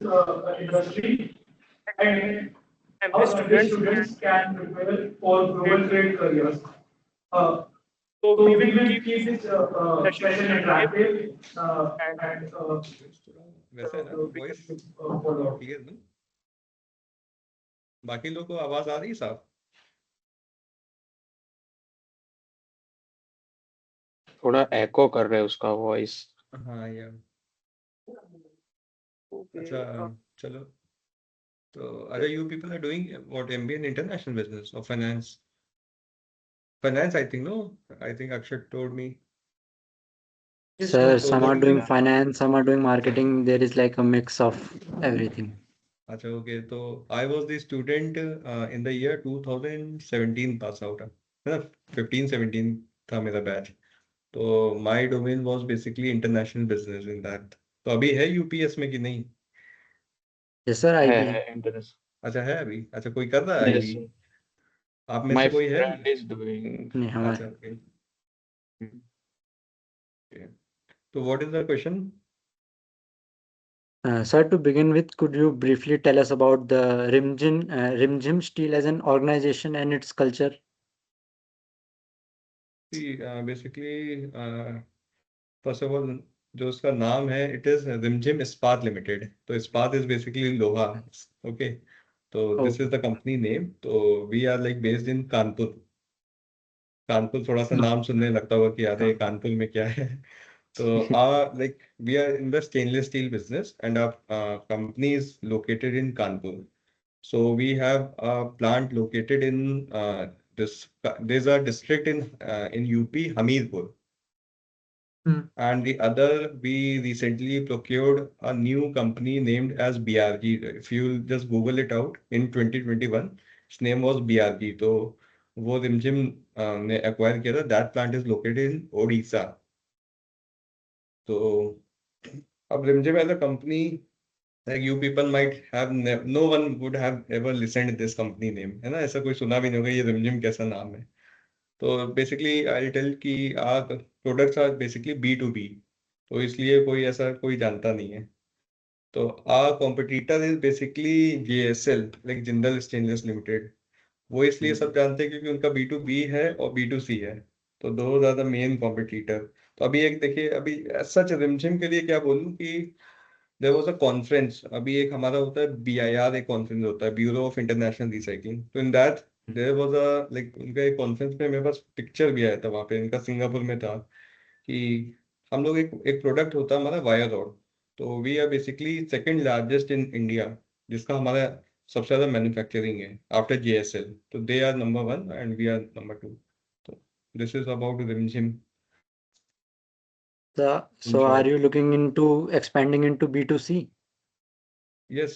industry, and MBA our MBA students students can prepare for global trade careers. Uh, so we so will we will keep keep this session session interactive interactive and and थोड़ा वैसा है ना voice follow. Clear ना बाकी लोगों को आवाज आ रही है साफ थोड़ा एको कर रहे हैं उसका वॉइस हाँ यार okay. अच्छा चलो तो अच्छा you people are doing what MBA in international business or finance I think no I think Akshat told me Yes, no sir, so some what are is doing the finance, some are doing marketing. There is like a mix of everything. अच्छा okay तो I was the student in the year 2017 pass out है ना 15-17 था मेरा batch तो my domain was basically international business in that तो अभी है यूपीएस में कि नहीं Yes, sir, है IB. इंटरेस्ट अच्छा है अभी अच्छा कोई कर रहा है यस आईबी आप में से माय कोई है फ्रेंड इज डूइंग नहीं अच्छा हमारे ओके तो what is the question Sir, to begin with, could you briefly tell us about the Rimjim Steel as an organization and its culture? Basically first of all जो उसका नाम है it is रिमझिम इस्पात लिमिटेड तो Ispat is basically लोहा okay तो this Oh, is the company name तो we are like based in Kanpur Kanpur थोड़ा सा no. नाम सुनने लगता होगा कि यार ये हाँ. कानपुर में क्या है so like we are in the stainless steel business and our company is located in Kanpur. So we have a plant located in this. There's a district in UP, Hamirpur, Hmm. and the other we recently procured a new company named as BRG. If you just Google it out in 2021, its name was BRG. तो वो रिमझिम ने acquire किया था. That plant is located in Odisha. तो अब रिमझिम as a company, like you people might have no one would have ever listened this company name है ना ऐसा कोई सुना भी नहीं होगा ये रिमझिम कैसा नाम है तो बेसिकली आई टेल कि our products are basically B2B तो इसलिए कोई ऐसा कोई जानता नहीं है तो our competitor is basically JSL like Jindal stainless limited वो इसलिए सब जानते हैं क्योंकि उनका B2B है और B2C है तो दो ज्यादा मेन कॉम्पिटिटर तो अभी एक देखिए अभी सच रिमझिम के लिए क्या बोलूँ कि देयर वाज अ कॉन्फ्रेंस अभी एक हमारा होता है BIR एक कॉन्फ्रेंस होता है ब्यूरो ऑफ इंटरनेशनल रिसाइकलिंग तो in that there was a like उनका एक कॉन्फ्रेंस में मेरे पास पिक्चर भी आया था वहाँ पे इनका सिंगापुर में था कि हम लोग एक प्रोडक्ट होता है हमारा वायर रॉड तो we are basically second largest in India जिसका हमारा सबसे ज्यादा मैन्युफैक्चरिंग है आफ्टर JSL तो they are number 1 and we are number 2 तो this is about Rimjhim in So are short you looking into expanding into B2C? Yes,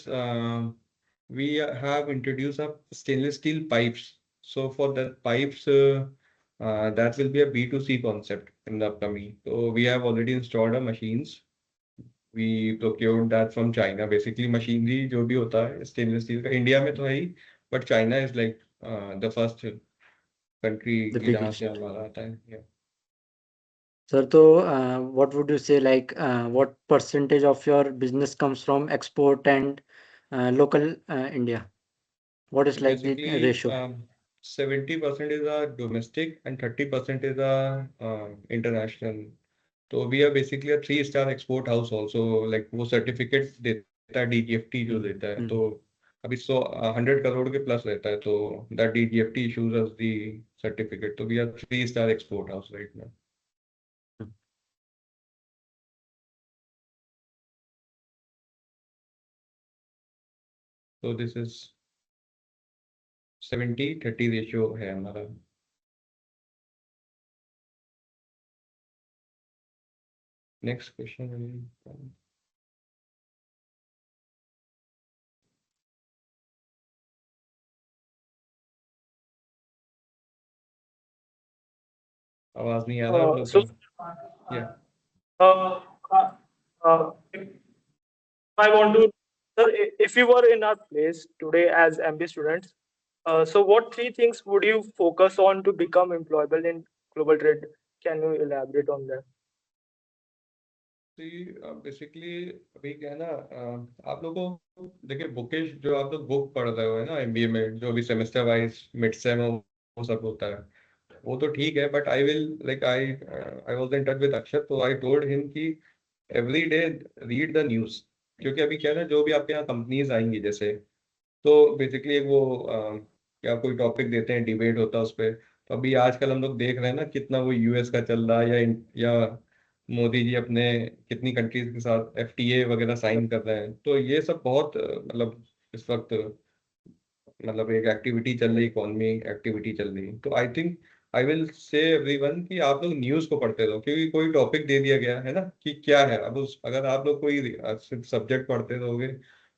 we have introduced a stainless steel pipes. So for the pipes, that will be a B2C concept in the upcoming. So we have already installed our machines. We procured that from China. Basically, machinery जो भी होता है stainless steel का India में तो है ही, but China is like the first country The कि जहाँ से biggest. हमारा आता है. Yeah. Sir, so what would you say, like what percentage of your business comes from export and local India? What is So like the basically, ratio? 70% is our domestic and 30% is our international. तो we are basically a 3 star export house also like वो certificate देता है DGFT जो Hmm. देता है तो Hmm. अभी 100 करोड़ के प्लस रहता है तो that DGFT issues as the certificate तो we are 3 star export house right now तो दिस इज 70-30 रेशियो है हमारा नेक्स्ट क्वेश्चन आवाज नहीं आ रहा आप लोग So का या uh, if I want to, sir, if you were in our place today as MBA students, so what three things would you focus on to become employable in global trade? Can you elaborate on that? Basically अभी क्या है ना, आप लोगों को देखिए, बुकेश जो आप लोग बुक पढ़ रहे हो है ना एमबीए में, जो भी सेमेस्टर वाइज मिड सेम वो सब होता है, वो तो ठीक है, but I will like I was in touch with अक्षर, तो आई टोल्ड हिम कि every day read the news. क्योंकि अभी क्या है ना, जो भी आपके यहाँ कंपनीज आएंगी जैसे, तो बेसिकली एक वो क्या कोई टॉपिक देते हैं, डिबेट होता है उस पर। तो अभी आजकल हम लोग देख रहे हैं ना कितना वो यूएस का चल रहा है, या मोदी जी अपने कितनी कंट्रीज के साथ एफटीए वगैरह साइन कर रहे हैं, तो ये सब बहुत मतलब इस वक्त मतलब एक एक्टिविटी चल रही, इकोनॉमी एक्टिविटी चल रही, तो I think I will say everyone कि आप लोग न्यूज़ को पढ़ते रहो, क्योंकि कोई टॉपिक दे दिया गया है ना कि क्या है, अब उस अगर आप लोग कोई सिर्फ सब्जेक्ट पढ़ते रहोगे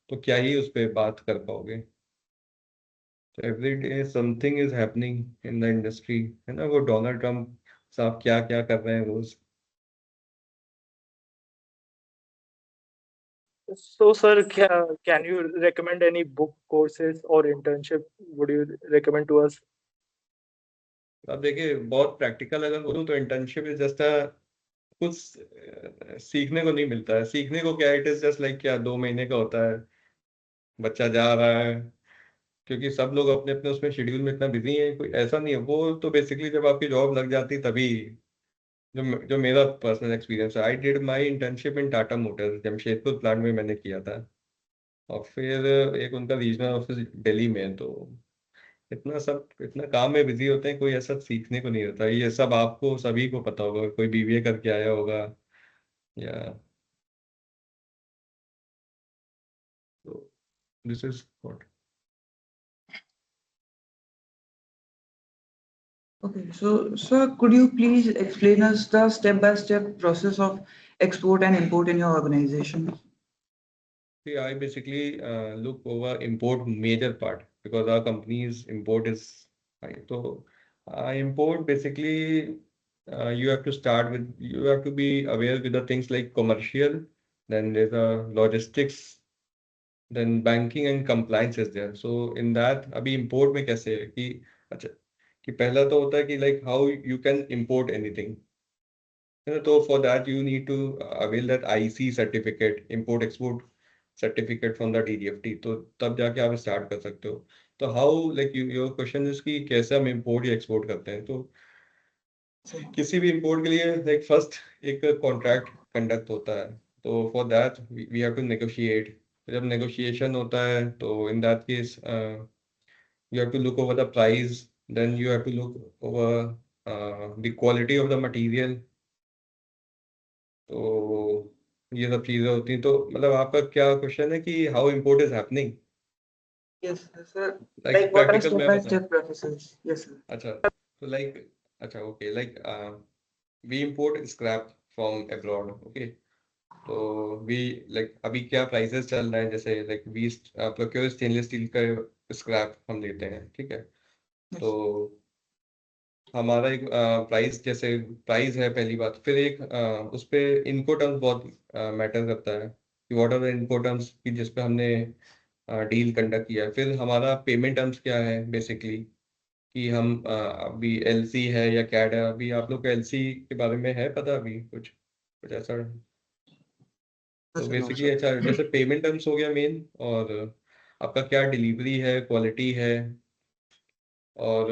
तो क्या ही उस पर बात कर पाओगे। तो every day something is happening in the industry, है ना, वो डोनाल्ड ट्रम्प साहब क्या क्या कर रहे हैं रोज। So, sir, can you recommend any book courses or internship? Would you recommend to us? अब देखिए, बहुत प्रैक्टिकल अगर बोलूँ तो इंटर्नशिप इज जस्ट कुछ सीखने को नहीं मिलता है। सीखने को क्या, इट इज जस्ट लाइक क्या 2 महीने का होता है, बच्चा जा रहा है, क्योंकि सब लोग अपने अपने उसमें शेड्यूल में इतना बिजी है, कोई ऐसा नहीं है। वो तो बेसिकली जब आपकी जॉब लग जाती तभी, जो मेरा पर्सनल एक्सपीरियंस है, I did my internship in Tata Motors, Jamshedpur plant में मैंने किया था, और फिर एक उनका रीजनल ऑफिस दिल्ली में है। तो इतना काम में बिजी होते हैं, कोई ऐसा सीखने को नहीं होता। ये सब आपको सभी को पता होगा, कोई बीबीए करके आया होगा या, तो this is what. Okay, so sir, could you please explain us the step-by-step process of export and import in your organization? See, I basically look over import major part because our company's import is high. So, import basically, you have to be aware with the things like commercial, then there's a logistics, then banking and compliance is there. So in that, अभी import में कैसे है कि अच्छा, कि पहला तो होता है कि like how you can import anything, है ना। तो for that you need to avail that IC certificate, import export certificate from the DGFT, तो तब जाके आप स्टार्ट कर सकते हो। तो how like your question is कि कैसे हम import या export करते हैं, तो किसी भी import के लिए like first एक contract conduct होता है, तो for that we have to negotiate। जब negotiation होता है तो in that case you have to look over the price, then you have to look over the quality of the material। तो ये सब चीजें होती हैं। तो मतलब आपका क्या क्वेश्चन है कि how import is happening, Yes, sir. Like Like what are practical मैं बताऊं। step-by-step processes? Yes, sir. अच्छा, तो लाइक, अच्छा okay, like we import scrap from abroad, okay. तो वी लाइक अभी क्या प्राइसेस चल रहे हैं, जैसे like we procure stainless steel का स्क्रैप हम लेते हैं, ठीक है। तो हमारा एक प्राइस, जैसे प्राइस है पहली बात, फिर एक उस पे इनको टर्म्स बहुत मैटर करता है कि व्हाट आर द इनको टर्म्स कि जिस पे हमने डील कंडक्ट किया है। फिर हमारा पेमेंट टर्म्स क्या है बेसिकली, कि हम अभी एलसी है या कैड है। अभी आप लोग को एलसी के बारे में है पता, अभी कुछ कुछ ऐसा। तो Yes, sir. No, basically sir. अच्छा, जैसे पेमेंट टर्म्स हो गया मेन, और आपका क्या डिलीवरी है, क्वालिटी है, और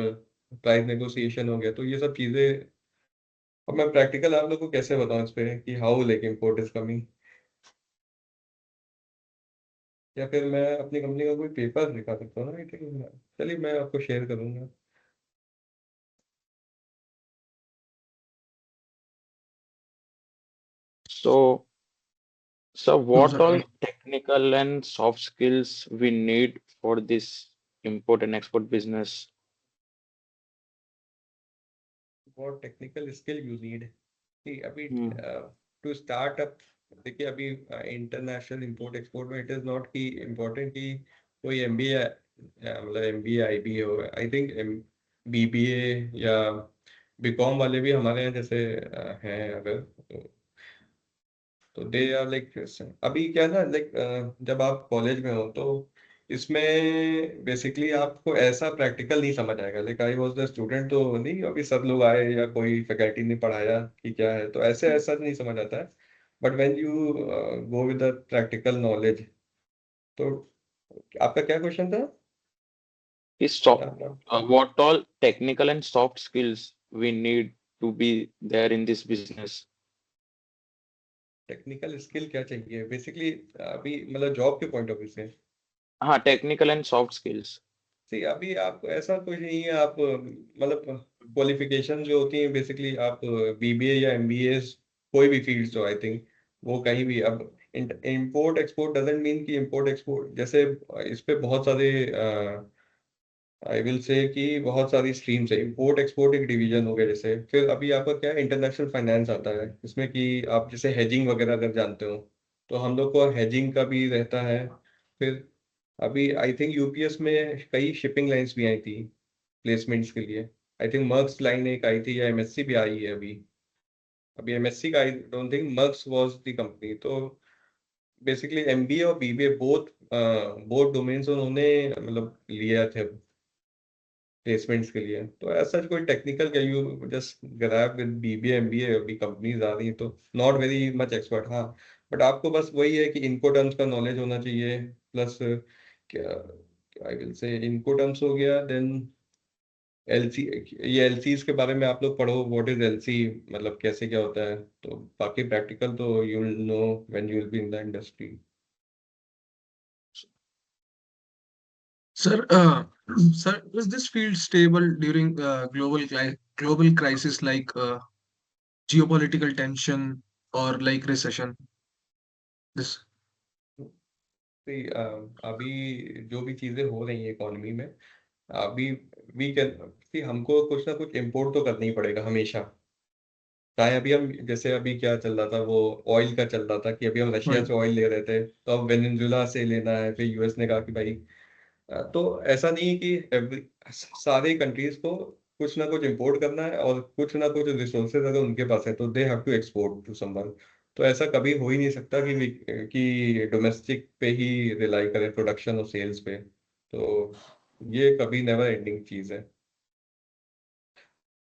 प्राइस नेगोशिएशन हो गया। तो ये सब चीज़ें अब मैं प्रैक्टिकल आप लोग को कैसे बताऊं इस पे कि how like import is coming, या फिर मैं अपनी कंपनी का कोई पेपर दिखा सकता हूँ ना मीटिंग में। चलिए मैं आपको शेयर करूंगा। So, so No, what sir. all technical and soft skills we need for this import and export business? बहुत टेक्निकल स्किल यू नीड कि अभी Hmm. To start up. देखिए अभी इंटरनेशनल इंपोर्ट एक्सपोर्ट में इट इज नॉट कि important कि कोई MBA, मतलब एमबीए आईबी हो। आई थिंक बीबीए या बीकॉम वाले भी हमारे यहाँ जैसे हैं अगर, तो दे आर लाइक, अभी क्या ना लाइक जब आप कॉलेज में हो तो इसमें बेसिकली आपको ऐसा प्रैक्टिकल नहीं समझ आएगा। Like I was the student, तो नहीं अभी सब लोग आए या कोई फैकल्टी ने पढ़ाया कि क्या है, तो ऐसे ऐसा नहीं समझ आता है। But when you go with the practical knowledge, तो आपका क्या क्वेश्चन था? Is what all technical and soft skills we need to be there in this business? Technical skill क्या चाहिए बेसिकली अभी, मतलब जॉब के पॉइंट ऑफ व्यू से? हाँ, technical and soft skills. सी अभी आप ऐसा कुछ नहीं है, आप मतलब क्वालिफिकेशन जो होती है बेसिकली, आप बीबीए या एमबीए, कोई भी फील्ड हो, आई थिंक वो कहीं भी। अब इंपोर्ट एक्सपोर्ट डजंट मीन कि इंपोर्ट एक्सपोर्ट, जैसे इस पे बहुत सारे आई विल से कि बहुत सारी स्ट्रीम्स है। इंपोर्ट एक्सपोर्ट एक डिवीजन हो गया जैसे, फिर अभी आपका क्या है, इंटरनेशनल फाइनेंस आता है इसमें कि आप जैसे हेजिंग वगैरह अगर जानते हो, तो हम लोग को हेजिंग का भी रहता है। फिर अभी आई थिंक यूपीएस में कई शिपिंग लाइंस भी आई थी प्लेसमेंट्स के लिए। आई थिंक मर्क्स लाइन एक आई थी, या एमएससी भी आई है अभी। अभी एमएससी का I don't think, marks was the company. तो बेसिकली एमबीए और बीबीए बोथ बोथ डोमेन्स उन्होंने मतलब लिया थे प्लेसमेंट्स के लिए। तो ऐसा कोई टेक्निकल क्या, you just grab with BBA MBA, अभी कंपनीज आ रही हैं तो नॉट वेरी मच एक्सपर्ट। हाँ, बट आपको बस वही है कि इनको टर्म्स का नॉलेज होना चाहिए, प्लस क्या आई विल से इनको टर्म्स हो गया, देन एलसी, ये एलसीज के बारे में आप लोग पढ़ो, व्हाट इज एलसी, मतलब कैसे क्या होता है। तो बाकी प्रैक्टिकल तो you will know when you will be in the industry. Sir, sir, is this field stable during global crisis like geopolitical tension or like recession? This. अभी जो भी चीजें हो रही हैं इकोनॉमी में अभी, वी कैन हमको कुछ ना कुछ इम्पोर्ट तो करना ही पड़ेगा हमेशा। चाहे अभी हम, जैसे अभी क्या चल रहा था, वो ऑयल का चल रहा था कि अभी हम रशिया Right. से ऑयल ले रहे थे, तो अब वेनेजुला से लेना है, फिर यूएस ने कहा कि भाई तो ऐसा नहीं है कि सारे कंट्रीज को कुछ ना कुछ इंपोर्ट करना है, और कुछ ना कुछ रिसोर्सेज अगर उनके पास है तो they have to export to someone. तो ऐसा कभी हो ही नहीं सकता कि कि डोमेस्टिक पे ही रिलाई करें प्रोडक्शन और सेल्स पे। तो ये कभी नेवर एंडिंग चीज है।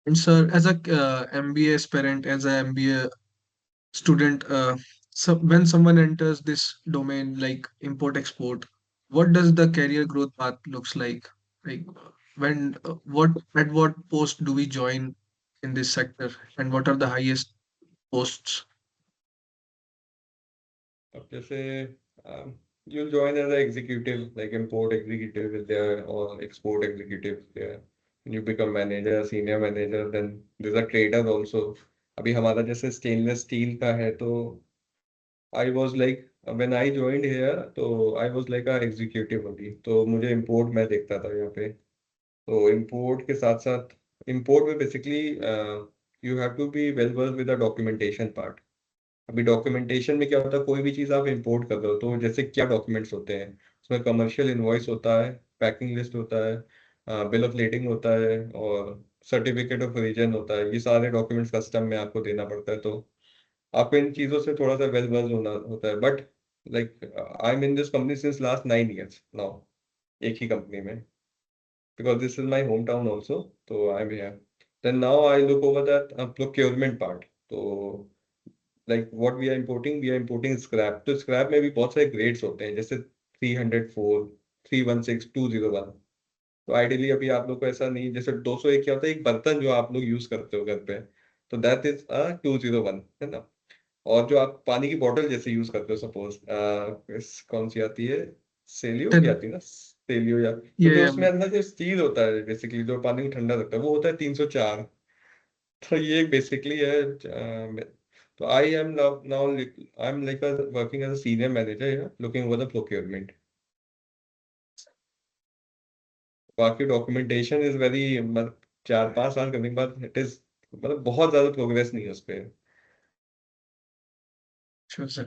And sir, as a MBA aspirant, as a MBA student, so when someone enters this domain like import export, what does the career growth path looks like? Like when at what post do we join in this sector, and what are the highest posts? अब जैसे you join as executive, like import executive is there और export executive there, you become manager, senior manager, then there is a trader also. अभी हमारा जैसे stainless steel का है, तो I was like when I joined here, तो I was like a executive only, तो मुझे इंपोर्ट मैं देखता था यहाँ पे। तो इंपोर्ट के साथ साथ, इंपोर्ट में basically you have to be well versed with the documentation part. अभी डॉक्यूमेंटेशन में क्या होता है, कोई भी चीज़ आप इंपोर्ट कर रहे हो तो जैसे क्या डॉक्यूमेंट्स होते हैं, उसमें कमर्शियल इनवॉइस होता है, पैकिंग लिस्ट होता है, बिल ऑफ लेडिंग होता है, और सर्टिफिकेट ऑफ ओरिजिन होता है। ये सारे डॉक्यूमेंट्स कस्टम में आपको देना पड़ता है। तो आपको इन चीज़ों से थोड़ा सा वेल वर्स होना होता है। But like I am in this company since last 9 years now, एक ही कंपनी में, because this is my hometown also, so I'm here. Then now I look over that procurement part. So like what we are importing scrap. तो scrap में भी बहुत सारे grades होते हैं, जैसे 304, 316, 201। तो आइडियली अभी आप लोग को ऐसा नहीं, जैसे 201 क्या होता है, एक बर्तन जो आप लोग यूज करते हो घर पे, तो दैट इज 201, है ना। और जो आप पानी की बोतल जैसे यूज करते हो, सपोज कौन सी आती है, सेलियो की Then आती है ना, सेलियो, या तो yeah, जो yeah, उसमें अंदर जो स्टील होता है बेसिकली, जो पानी को ठंडा रखता है, वो होता है 304। तो ये बेसिकली है। तो I am now I am like working as a senior manager looking over the procurement. बाकी डॉक्यूमेंटेशन इज वेरी, मतलब 4-5 साल करने के बाद इट इज, मतलब बहुत ज्यादा प्रोग्रेस नहीं है उस पर। sure, sir.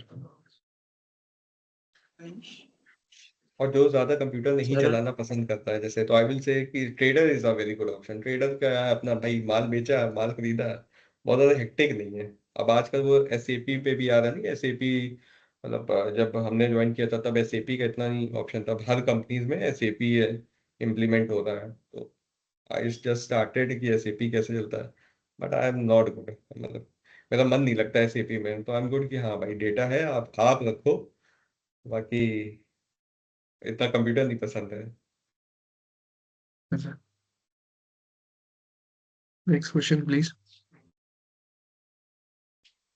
और जो ज्यादा कंप्यूटर नहीं सर चलाना पसंद करता है जैसे, तो आई विल से कि trader is a very good option. Trader क्या है, अपना भाई माल बेचा, माल खरीदा, बहुत ज्यादा हेक्टिक नहीं है। अब आजकल वो एसएपी पे भी आ रहा है, नहीं एसएपी, मतलब जब हमने ज्वाइन किया था तब एसएपी का इतना नहीं ऑप्शन था। अब हर कंपनीज में एसएपी इम्प्लीमेंट हो रहा है। तो आई जस्ट स्टार्टेड कि एसएपी कैसे चलता है, but I am not good, मतलब मेरा मन नहीं लगता है एसएपी में, तो आई एम गुड कि हाँ भाई डेटा है, आप रखो, बाकी इतना कंप्यूटर नहीं पसंद है। Next question, please.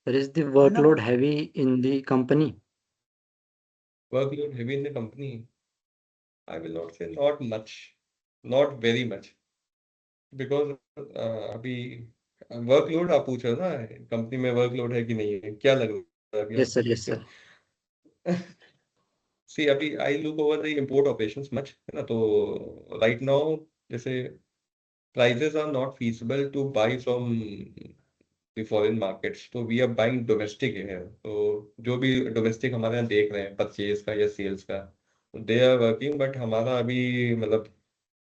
Is the है ना? workload heavy in the company? Workload heavy in the company? I will not say not much, not very much, because अभी वर्कलोड आप पूछ रहे हो ना, कंपनी में वर्कलोड है कि नहीं है, क्या लग रहा है अभी Yes, sir. आपको? Yes, sir. सी अभी I look over the import operations much, है ना, तो राइट नाउ जैसे prices are not feasible to buy from the foreign markets, तो we are buying domestic here, तो जो भी डोमेस्टिक हमारे यहाँ देख रहे हैं परचेज का या सेल्स का, दे आर वर्किंग, बट हमारा अभी मतलब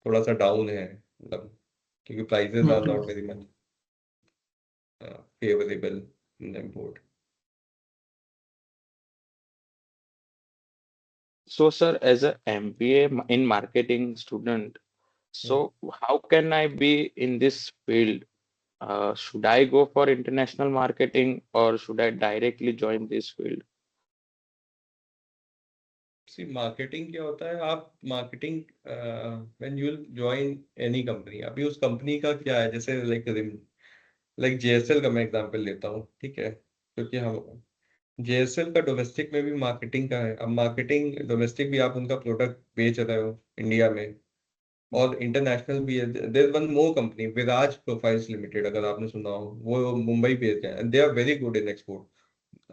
थोड़ा सा डाउन है, मतलब क्योंकि prices are Okay. Not very much favorable in the import. So, sir, as a MBA in marketing student, so how can I be in this field? Should I go for international marketing or should I directly join this field? See marketing क्या होता है, आप marketing when you join any company, अभी उस company का क्या है, जैसे लाइक जेएसएल का मैं एग्जांपल लेता हूँ, ठीक है, क्योंकि हम जेएसएल का डोमेस्टिक में भी मार्केटिंग का है, अब मार्केटिंग डोमेस्टिक भी आप उनका प्रोडक्ट बेच रहे हो इंडिया में, और इंटरनेशनल भी है। There one more company Viraj profiles limited, अगर आपने सुना हो, वो मुंबई बेस्ड है, they are very good in export,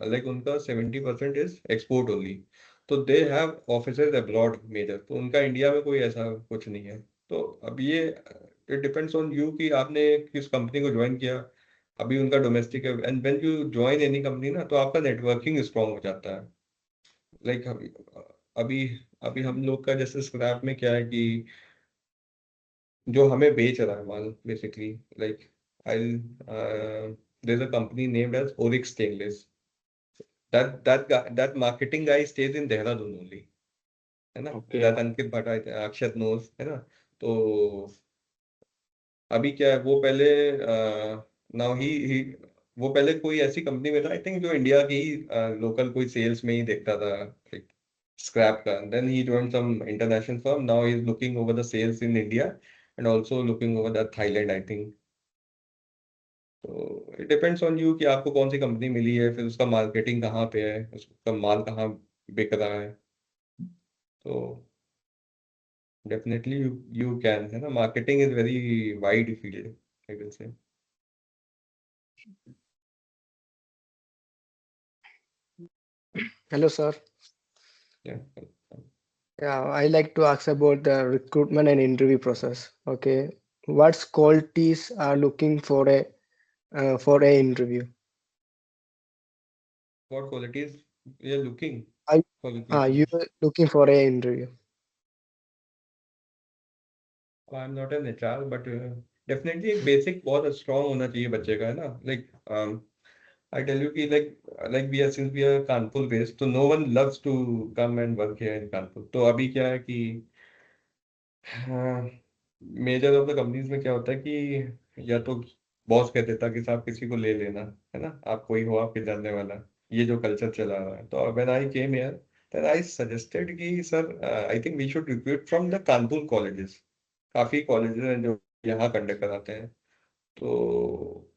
like उनका 70% इज एक्सपोर्ट ओनली, तो they have offices abroad major, तो उनका इंडिया में कोई ऐसा कुछ नहीं है। तो अब ये इट डिपेंड्स ऑन यू कि आपने किस कंपनी को ज्वाइन किया, अभी उनका डोमेस्टिक है, and when you join any company ना, तो आपका नेटवर्किंग स्ट्रांग हो जाता है। लाइक अभी अभी हम लोग का जैसे स्क्रैप में क्या है कि जो हमें बेच रहा है माल, basically like I there is a company named as Oric stainless, that marketing guy stays in Dehradun only, है ना, Okay. that Ankit Bhatt Akshat knows, है ना, तो अभी क्या है, वो पहले नाउ ही वो पहले कोई ऐसी कंपनी में था, आई थिंक, जो इंडिया की लोकल कोई सेल्स में ही देखता था, स्क्रैप का, then he joined some international firm, now he is looking over the sales in India and also looking over the Thailand, I think. तो इट डिपेंड्स ऑन यू कि आपको कौन सी कंपनी मिली है, फिर उसका मार्केटिंग कहाँ पे है, उसका माल कहाँ बिक रहा है, तो डेफिनेटली यू कैन, है ना, marketing is very wide field, I will say. Hello, sir. Yeah. Yeah, I like to ask about the recruitment and interview process. Okay, what qualities are looking for a interview? What qualities we are looking Are, for are recruitment? you looking for a interview? I'm not an HR, but definitely basic बहुत strong होना चाहिए बच्चे का, है ना, like I tell you कि like we are, since we are Kanpur based, तो no one loves to come and work here in Kanpur, तो अभी क्या है कि हाँ, मेजर ऑफ द कंपनीज में क्या होता है कि या तो बॉस कह देता कि साहब किसी को ले लेना, है ना, आप कोई हो आपके जानने वाला, ये जो कल्चर चला रहा है, तो when I came here then I suggested कि sir I think we should recruit from the Kanpur colleges, काफी कॉलेजेस हैं जो यहाँ कंडक्ट कराते हैं, तो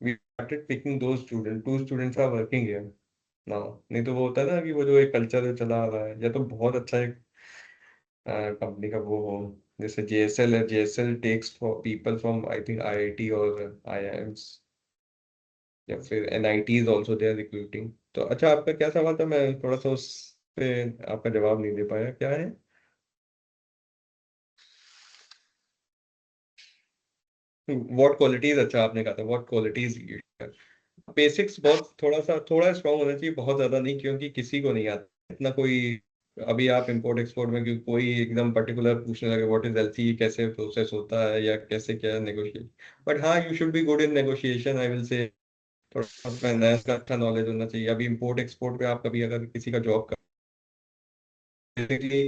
वी स्टार्टेड पिकिंग दो student, two students are working here now, नहीं तो वो होता है ना कि वो जो एक कल्चर चला आ रहा है, या तो बहुत अच्छा एक कंपनी का वो हो, जैसे जेएसएल है, JSL takes for people from I think IIT और आईआईएम्स, या फिर NIT is also they are recruiting. तो अच्छा, आपका क्या सवाल था, मैं थोड़ा सा उस पे आपका जवाब नहीं दे पाया, क्या है? व्हाट क्वालिटीज, अच्छा आपने कहा था व्हाट क्वालिटीज, बेसिक्स बहुत थोड़ा स्ट्रांग होना चाहिए, बहुत ज्यादा नहीं, क्योंकि किसी को नहीं आता इतना कोई, अभी आप इंपोर्ट एक्सपोर्ट में क्योंकि कोई एकदम पर्टिकुलर पूछने लगे व्हाट इज एलसी, कैसे प्रोसेस होता है या कैसे क्या नेगोशिएट, बट हाँ you should be good in negotiation, I will say थोड़ा फाइनेंस का अच्छा नॉलेज होना चाहिए। अभी इंपोर्ट एक्सपोर्ट पे आप कभी अगर किसी का जॉब कर, बेसिकली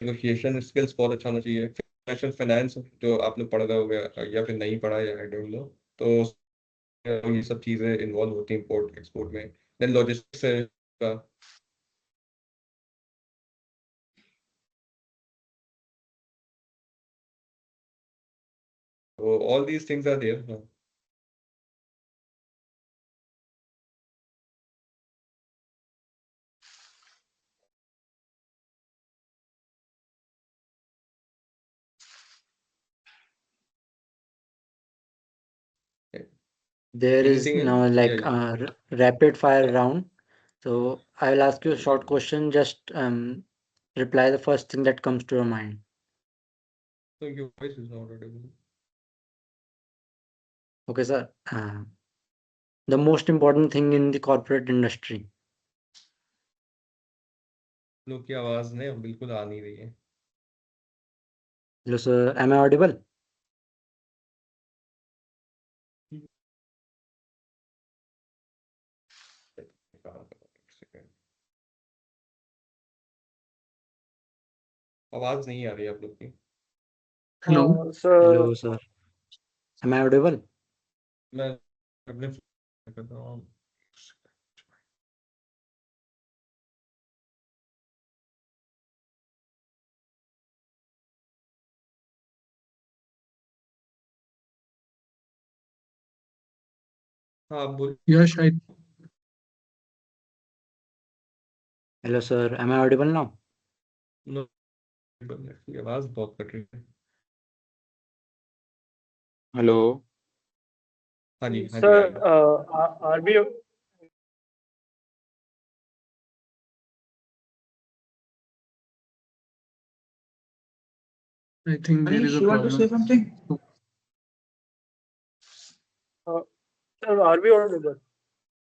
नेगोशिएशन स्किल्स बहुत अच्छा होना चाहिए, फाइनेंशियल फाइनेंस जो आप लोग पढ़ रहे हो या फिर नहीं पढ़ा, या आई डोंट नो, तो ये सब चीजें इन्वॉल्व होती हैं इंपोर्ट एक्सपोर्ट में, देन लॉजिस्टिक्स है का। So all these things are there. There is Anything now else? like Yeah. a rapid fire round. So I will ask you a short question. Just reply the first thing that comes to your mind. So your voice is not audible. Okay, sir. The most important thing in the corporate industry. लोग की आवाज ने बिल्कुल आ नहीं रही है। Hello, sir. Am I audible? आवाज नहीं आ रही है आप लोग की। Hello. Sir, Hello, sir. Am I audible? मैं अपने phone कर रहा हूँ। हाँ आप बोल। Yash, I Hello, sir. Am I audible now? No, आवाज बहुत कट रही है। हेलो। हाँ जी, हाँ जी, sir, आ रही है। are we? think there is Manish, a you want to say problem. something? Sir, are we audible?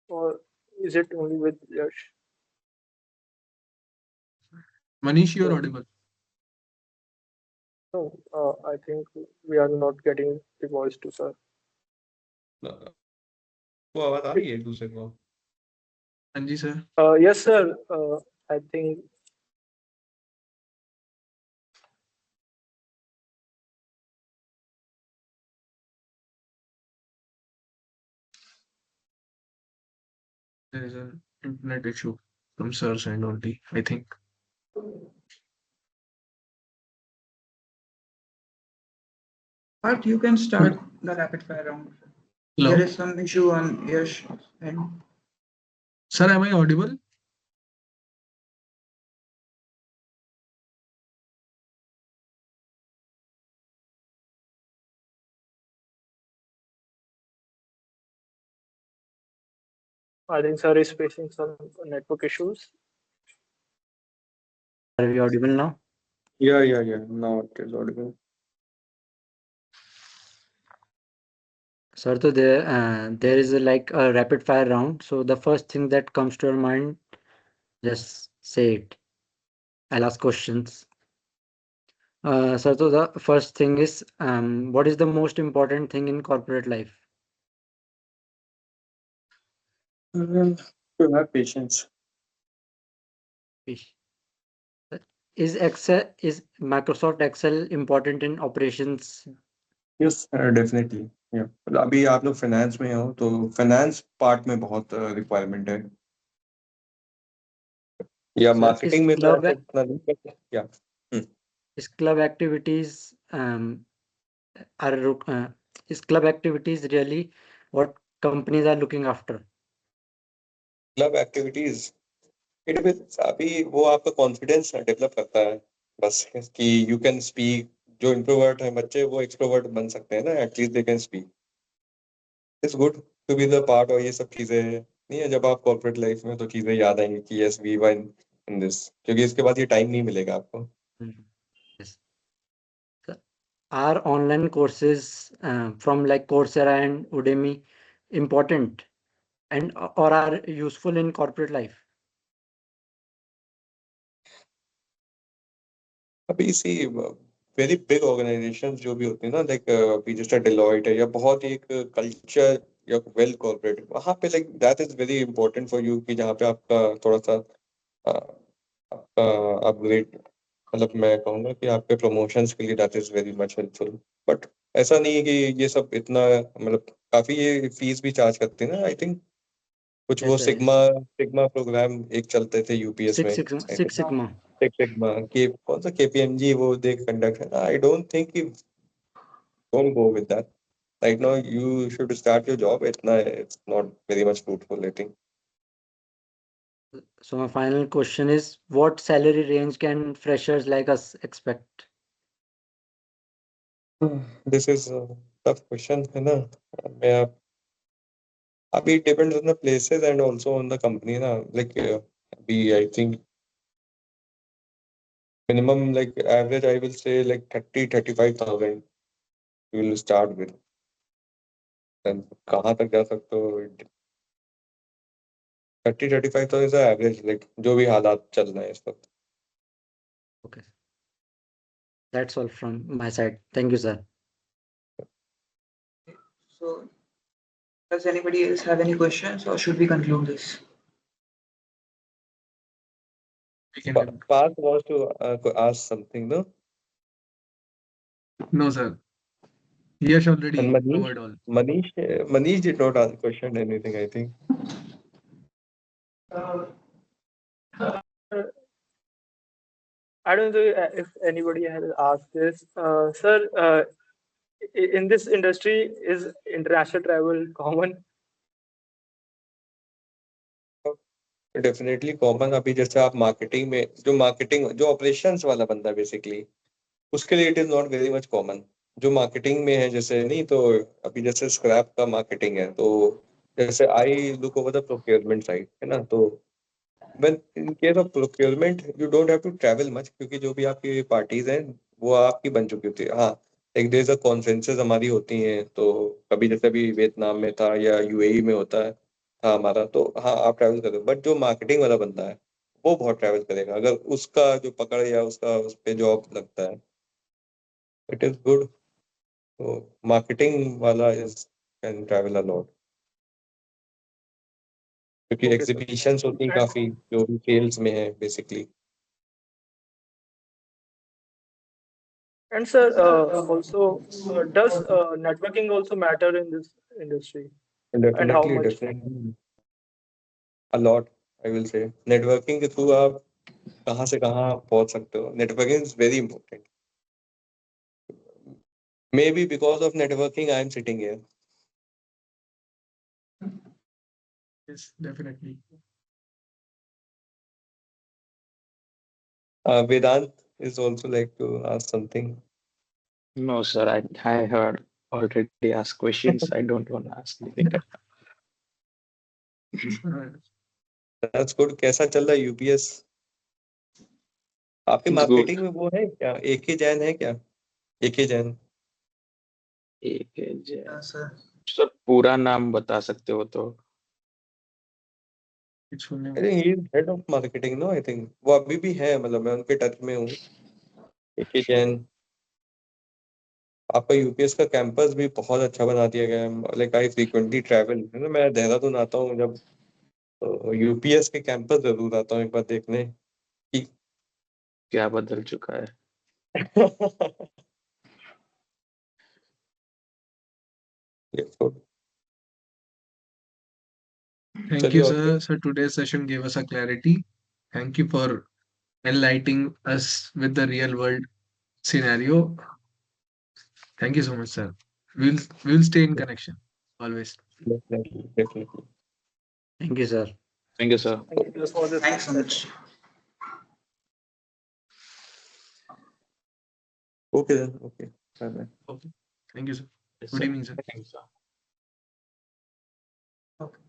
Or is it only with Yash? Manish, you're audible. No, I think we are not getting the voice to sir. वो आवाज आ रही है एक दूसरे को। हाँ जी sir. Yes, sir. I think There is an internet issue from sir's end only, I think. But you can start the rapid fire round. There Hello. is some issue on Yash end. Sir, am I audible? sir is facing some network issues. Are we audible now? Yeah. Now it is audible. Sir, so there is like a rapid fire round. So the first thing that comes to your mind, just say it. I'll ask questions. Sir, so the first thing is, what is the most important thing in corporate life? To have patience. Ish. Is Microsoft Excel important in operations? Yes definitely. या अभी आप लोग finance में हो तो finance part में बहुत requirement है, या Sir, मार्केटिंग में तो ऐसा इतना नहीं करते। या is club activities are is club activities really what companies are looking after? Club activities it depends. अभी वो आपका कॉन्फिडेंस डेवलप करता है बस, कि यू कैन स्पीक। जो इंट्रोवर्ट है बच्चे वो एक्सट्रोवर्ट बन सकते हैं ना, at least they can speak. It's good to be the part, और ये सब चीजें नहीं है जब आप कॉर्पोरेट लाइफ में, तो चीजें याद आएंगी कि yes we won in this, क्योंकि इसके बाद ये टाइम नहीं मिलेगा आपको। Yes. Are online courses from like Coursera and Udemy important and or are useful in corporate life? अभी इसी वेरी बिग ऑर्गेनाइजेशंस जो भी होती है ना, लाइक अभी जैसे डेलॉयट है, या बहुत ही एक कल्चर या वेल कॉर्पोरेट, वहाँ पे like that is very important for you, कि जहाँ पे आपका थोड़ा सा आपका अपग्रेड, मतलब मैं कहूँगा कि आपके प्रमोशंस के लिए that is very much helpful. But ऐसा नहीं है कि ये सब इतना मतलब काफी ये फीस भी चार्ज करते हैं ना आई थिंक। कुछ वो Yes, sir. Sigma Yes. Sigma program एक चलते थे यूपीएस में। Six Sigma. सिक्स सिग्मा के कौन सा केपीएमजी वो दे कंडक्ट है ना। आई डोंट थिंक कि don't go with that right now. You should start your job. It's not very much fruitful, I think. So my final question is, what salary range can freshers like us expect? This is a tough question, है ना। मैं अभी depends on the places and also on the company ना। Like अभी I think minimum like average I will say like 35,000 you will start with। Then कहाँ तक जा सकते हो 35,000 is the average like जो भी हालात चल रहे हैं इस वक्त। Okay. That's all from my side. Thank you, sir. So, does anybody else have any questions, or should we conclude this? We can Parth wants to ask something, no? No, sir. Yash already And covered all. Manish did not ask question anything, I think. I don't know if anybody has asked this. Sir, in this industry, is international travel common? Definitely common. अभी जैसे आप marketing में जो operations वाला बंदा basically उसके लिए it is not very much common. जो मार्केटिंग में है जैसे नहीं तो अभी जैसे स्क्रैप का मार्केटिंग है तो जैसे I look over the procurement side है ना। तो when in case of procurement you don't have to travel much क्योंकि जो भी आपकी पार्टीज हैं वो आपकी बन चुकी होती है। हाँ एक देर से कॉन्फ्रेंसेस हमारी होती हैं तो कभी जैसे अभी वियतनाम में था या यूएई में होता है था हमारा तो हाँ आप ट्रैवल करो। बट जो मार्केटिंग वाला बंदा है वो बहुत ट्रैवल करेगा अगर उसका जो पकड़ या उसका उस पे जॉब लगता है। It is good. तो मार्केटिंग वाला is can travel a lot क्योंकि Okay, sir. एग्जीबिशंस होती हैं काफी जो भी सेल्स में है basically. And sir, also, does networking also matter in this industry? And how definitely much? Definitely a lot I will say। Networking के through आप कहाँ से कहाँ पहुंच सकते हो। Networking is very important. May be because of networking I am sitting here. Yes, definitely. Vedant is also like to ask something। No, sir. I heard already asked questions. I don't want to ask anything right now. Uh, that's good. कैसा चल रहा है UPS आपके It's good. Marketing में वो है क्या एक ही जैन है क्या एक ही जैन। एक है जय। Sir. सर पूरा नाम बता सकते हो तो। it's full I name. Think he is head of marketing no. I think वो अभी भी है मतलब मैं उनके टच में हूँ। एक ही जैन। आपका यूपीएस का कैंपस भी बहुत अच्छा बना दिया गया है। लाइक आई फ्रीक्वेंटली ट्रैवल है ना। मैं देहरादून आता हूँ जब तो यूपीएस के कैंपस जरूर आता हूँ एक बार देखने कि क्या बदल चुका है। Yes, good। Thank चलिए you, और क्या। sir. So today's session gave us a clarity. Thank you for enlightening us with the real world scenario. Thank you so much, sir. We'll stay in connection always. Definitely, definitely। Thank you, sir. Thank you, sir. Thank you for this Thanks so session. much. Okay then, okay bye bye. Okay. Thank you, sir. Yes, Good sir. evening, sir. Thank you, sir. Okay.